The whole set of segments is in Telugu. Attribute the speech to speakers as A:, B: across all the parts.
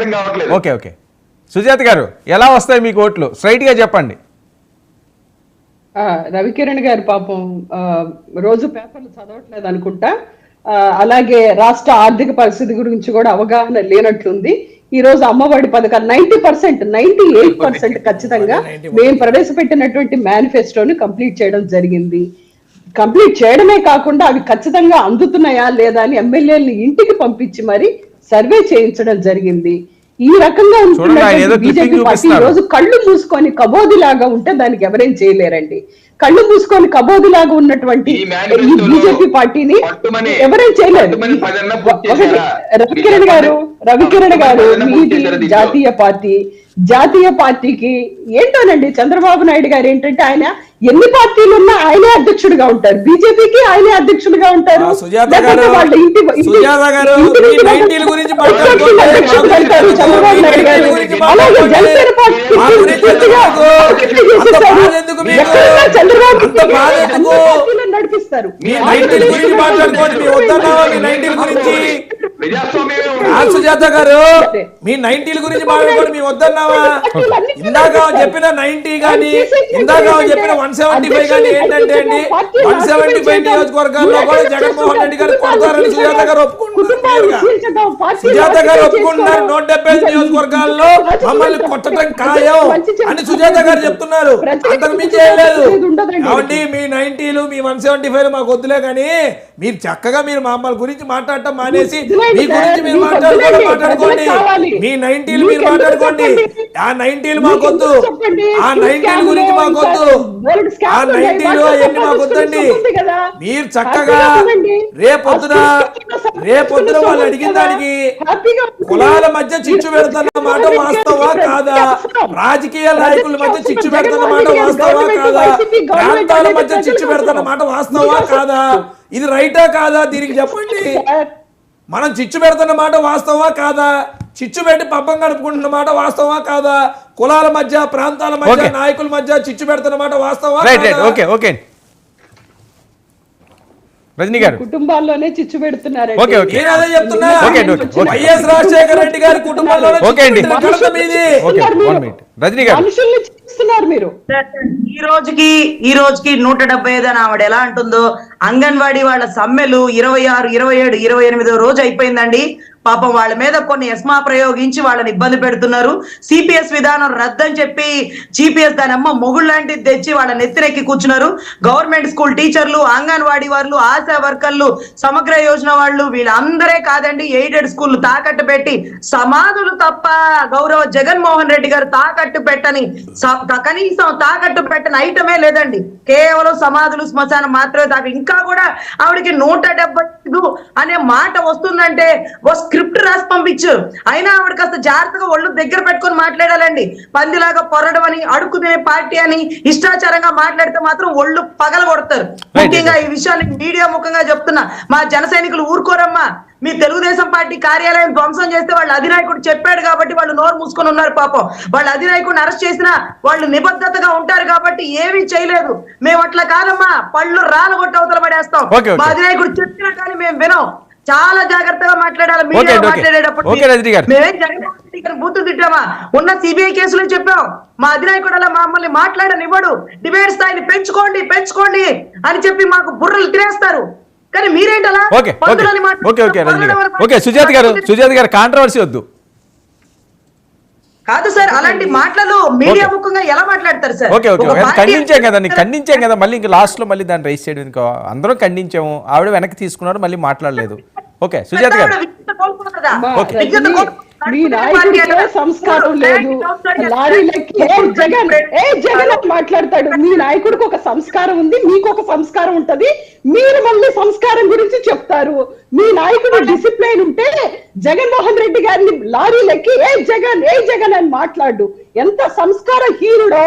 A: అర్థం కావట్లేదు.
B: ఓకే ఓకే సుజాత గారు ఎలా వస్తాయి మీకు ఓట్లు స్ట్రైట్ గా చెప్పండి.
C: రవికిరణ్ గారు పాపం రోజు పేపర్లు చదవట్లేదు అనుకుంటా. అలాగే రాష్ట్ర ఆర్థిక పరిస్థితి గురించి కూడా అవగాహన లేనట్లుంది. ఈ రోజు అమ్మఒడి పథకాలు 90%, 98% ఖచ్చితంగా మేము ప్రవేశపెట్టినటువంటి మేనిఫెస్టోని కంప్లీట్ చేయడం జరిగింది. కంప్లీట్ చేయడమే కాకుండా అవి ఖచ్చితంగా అందుతున్నాయా లేదా అని ఎమ్మెల్యేలని ఇంటికి పంపించి మరి సర్వే చేయించడం జరిగింది. ఈ రకంగా ఉంటున్నటువంటి బీజేపీ పార్టీ ఈ రోజు కళ్ళు మూసుకొని కబోదిలాగా ఉంటే దానికి ఎవరేం చేయలేరండి. కళ్ళు మూసుకొని కబోదిలాగా ఉన్నటువంటి ఈ బీజేపీ పార్టీని ఎవరేం చేయలేరు. రవికిరణ్ గారు మీది జాతీయ పార్టీకి ఏంటోనండి. చంద్రబాబు నాయుడు గారు ఏంటంటే ఆయన ఎన్ని పార్టీలు ఉన్నా ఆయనే అధ్యక్షుడిగా ఉంటారు, బీజేపీకి ఆయనే అధ్యక్షుడిగా ఉంటారు. వాళ్ళ ఇంటి చంద్రబాబు నాయుడు గారు అలాగే జనసేన పార్టీ చంద్రబాబు నడిపిస్తారు.
D: సుజాత గారు మీ 90ల గురించి మాట్లాడుకోండి. మీ వద్దన్నావా? ఇందాక చెప్పిన 90 కానీ ఇందాక చెప్పిన 175 కానీ ఏంటంటే అండి 175 నియోజకవర్గాల్లో కూడా జగన్మోహన్ రెడ్డి గారు కొడతారని సుజాత గారు ఒప్పుకుంటున్నారు. సుజాత గారు ఒప్పుకుంటున్నారు. 175 నియోజకవర్గాల్లో మమ్మల్ని కొట్టడం ఖాయం అని సుజాత గారు చెప్తున్నారు. అంతకు మించి ఏం లేదు. కాబట్టి మీ 90లు మీ 175 మాకు వద్దులే కానీ మీరు చక్కగా మీరు మమ్మల్ని గురించి మాట్లాడటం మానేసి మీ గురించి మీరు మాట్లాడుకోండి. మీ 90లు మీరు మాట్లాడుకోండి. ఆ 90లు మాకొద్దు, ఆ 90ల గురించి మాకొద్దు, ఆ 90లు అవన్నీ మాకొద్దండి. మీరు చక్కగా రేపొద్దున వాళ్ళు అడిగిన దానికి కులాల మధ్య చిచ్చు పెడుతున్న మాట వాస్తవా కాదా, రాజకీయ నాయకుల మధ్య చిచ్చు పెడుతున్న మాట వాస్తవా కాదా, ప్రాంతాల మధ్య చిచ్చు పెడుతున్న మాట వాస్తవా కాదా, ఇది రైటా కాదా దీనికి చెప్పండి. మనం చిచ్చు పెడుతున్న మాట వాస్తవా కాదా, చిచ్చు పెట్టి పబ్బం గడుపుకుంటున్న మాట వాస్తవా కాదా, కులాల మధ్య ప్రాంతాల మధ్య నాయకుల మధ్య చిచ్చు పెడుతున్న మాట వాస్తవా కాదా?
B: రజనీ గారు
C: కుటుంబాల్లోనే చిచ్చు పెడుతున్నారు.
D: వైఎస్ రాజశేఖర రెడ్డి గారి కుటుంబంలోనే
B: రజనీ గారు
C: మీరు
E: ఈ రోజుకి 175 అని ఆవిడ ఎలా అంటుందో అంగన్వాడీ వాళ్ళ సమ్మెలు 26, 27, 28వ రోజు అయిపోయిందండి. పాపం వాళ్ళ మీద కొన్ని ఎస్మా ప్రయోగించి వాళ్ళని ఇబ్బంది పెడుతున్నారు. సిపిఎస్ విధానం రద్దని చెప్పి జిపిఎస్ దాని అమ్మ మొగుడు లాంటిది తెచ్చి వాళ్ళ నెత్తిరెక్కి కూర్చున్నారు. గవర్నమెంట్ స్కూల్ టీచర్లు, అంగన్వాడీ వాళ్ళు, ఆశా వర్కర్లు, సమగ్ర యోజన వాళ్ళు వీళ్ళందరే కాదండి ఎయిడెడ్ స్కూల్ తాకట్టు పెట్టి సమాధులు తప్ప గౌరవ జగన్మోహన్ రెడ్డి గారు తాకట్టు పెట్టని కనీసం తాకట్టు పెట్టని ఐటమే లేదండి. కేవలం సమాధులు శ్మశానం మాత్రమే ఇంకా కూడా ఆవిడకి 175 అనే మాట వస్తుందంటే స్క్రిప్ట్ రాసి పంపించు. అయినా ఆవిడ కాస్త జాగ్రత్తగా ఒళ్ళు దగ్గర పెట్టుకొని మాట్లాడాలండి. పందిలాగా పొరడం అని, అడుక్కునే పార్టీ అని ఇష్టాచారంగా మాట్లాడితే మాత్రం ఒళ్ళు పగల కొడతారు. ముఖ్యంగా ఈ విషయాన్ని మీడియా ముఖంగా చెప్తున్నా, మా జన సైనికులు ఊరుకోరమ్మా. మీ తెలుగుదేశం పార్టీ కార్యాలయం ధ్వంసం చేస్తే వాళ్ళ అధినాయకుడు చెప్పాడు కాబట్టి వాళ్ళు నోరు మూసుకొని ఉన్నారు. పాపం వాళ్ళ అధినాయకుడిని అరెస్ట్ చేసినా వాళ్ళు నిబద్ధతగా ఉంటారు కాబట్టి ఏమీ చేయలేదు. మేము అట్లా కాదమ్మా, పళ్ళు రాలగొట్టి అవతల పడేస్తాం. మా అధినాయకుడు చెప్పినా కానీ మేము వినం. చాలా జాగ్రత్తగా మాట్లాడాలి. మీడియా మాట్లాడేటప్పుడు మేమేం జగన్మోహన్ రెడ్డి గారిని బూతులు తిట్టామా? ఉన్న సిబిఐ కేసులు చెప్పాం. మా అధినాయకుడు అలా మమ్మల్ని మాట్లాడనివ్వడు. డిబేట్ స్థాయిని పెంచుకోండి అని చెప్పి మాకు బుర్రలు తినేస్తారు. కానీ మీరేంటలా
B: సుజాత గారు కాంట్రవర్సీ వద్దు
E: కాదు సార్. అలాంటి మాటలు మీడియా ముఖంగా ఎలా మాట్లాడతారు సార్?
B: ఖండించాం కదా మళ్ళీ ఇంకా లాస్ట్ లో మళ్ళీ దాన్ని రైస్ చేయడం ఇంకా అందరం ఖండించాము. ఆవిడ వెనక్కి తీసుకున్నారు, మళ్ళీ మాట్లాడలేదు. ఓకే సుజాత గారు
C: మీ నాయకుడికే సంస్కారం లేదు. లారీలకి జగన్ మాట్లాడతాడు. మీ నాయకుడికి ఒక సంస్కారం ఉంది, మీకు ఒక సంస్కారం ఉంటది. మీరు మళ్ళీ సంస్కారం గురించి చెప్తారు. మీ నాయకుడు డిసిప్లైన్ ఉంటే జగన్మోహన్ రెడ్డి గారిని లారీలకి ఏ జగన్ అని మాట్లాడు. ఎంత సంస్కార హీనుడో,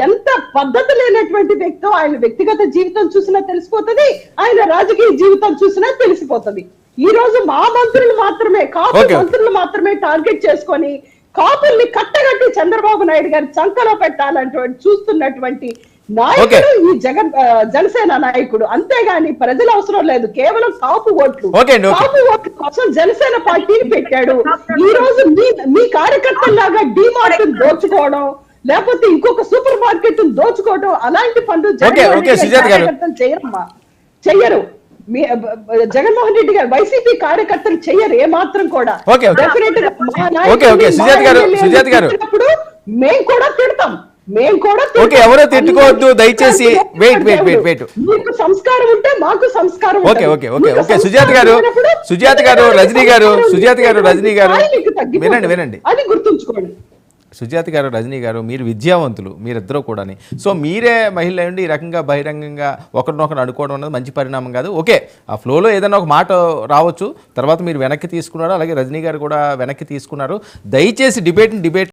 C: ఎంత పద్ధతి లేనటువంటి వ్యక్తో ఆయన వ్యక్తిగత జీవితం చూసినా తెలిసిపోతుంది, ఆయన రాజకీయ జీవితం చూసినా తెలిసిపోతుంది. ఈ రోజు మా మంత్రులు మాత్రమే, కాపు మంత్రులు మాత్రమే టార్గెట్ చేసుకొని కాపుల్ని కట్టగట్టి చంద్రబాబు నాయుడు గారి చంకలో పెట్టాలంటే చూస్తున్నటువంటి నాయకుడు ఈ జనసేన నాయకుడు, అంతేగాని ప్రజల అవసరం లేదు, కేవలం కాపు ఓట్లు.
B: ఓకే అండి, ఓకే.
C: కాపు ఓట్ల కోసం జనసేన పార్టీని పెట్టాడు. ఈ రోజు మీ కార్యకర్తల్లాగా డిమార్ట్ దోచుకోవడం, లేకపోతే ఇంకొక సూపర్ మార్కెట్ దోచుకోవడం, అలాంటి పనులు కార్యకర్తలు చేయరమ్మా, చెయ్యరు. జగన్మోహన్ రెడ్డి గారు వైసీపీ కార్యకర్తలు చెయ్యరు ఏ మాత్రం కూడా. డెఫినెట్ గా మేము కూడా తిడతాం,
B: ఎవరో తిట్టుకోవద్దు దయచేసి. వెయిట్
C: మీకు సంస్కారం ఉంటే మాకు సంస్కారం.
B: సుజాత గారు రజనీ గారు వినండి.
C: అది గుర్తుంచుకోండి.
B: సుజాత గారు, రజనీ గారు, మీరు విద్యావంతులు, మీరిద్దరూ కూడా. సో మీరే మహిళ ఉండి ఈ రకంగా బహిరంగంగా ఒకరినొకరు అనుకోవడం అనేది మంచి పరిణామం కాదు. ఓకే, ఆ ఫ్లోలో ఏదైనా ఒక మాట రావచ్చు, తర్వాత మీరు వెనక్కి తీసుకున్నారు, అలాగే రజనీ గారు కూడా వెనక్కి తీసుకున్నారు. దయచేసి డిబేట్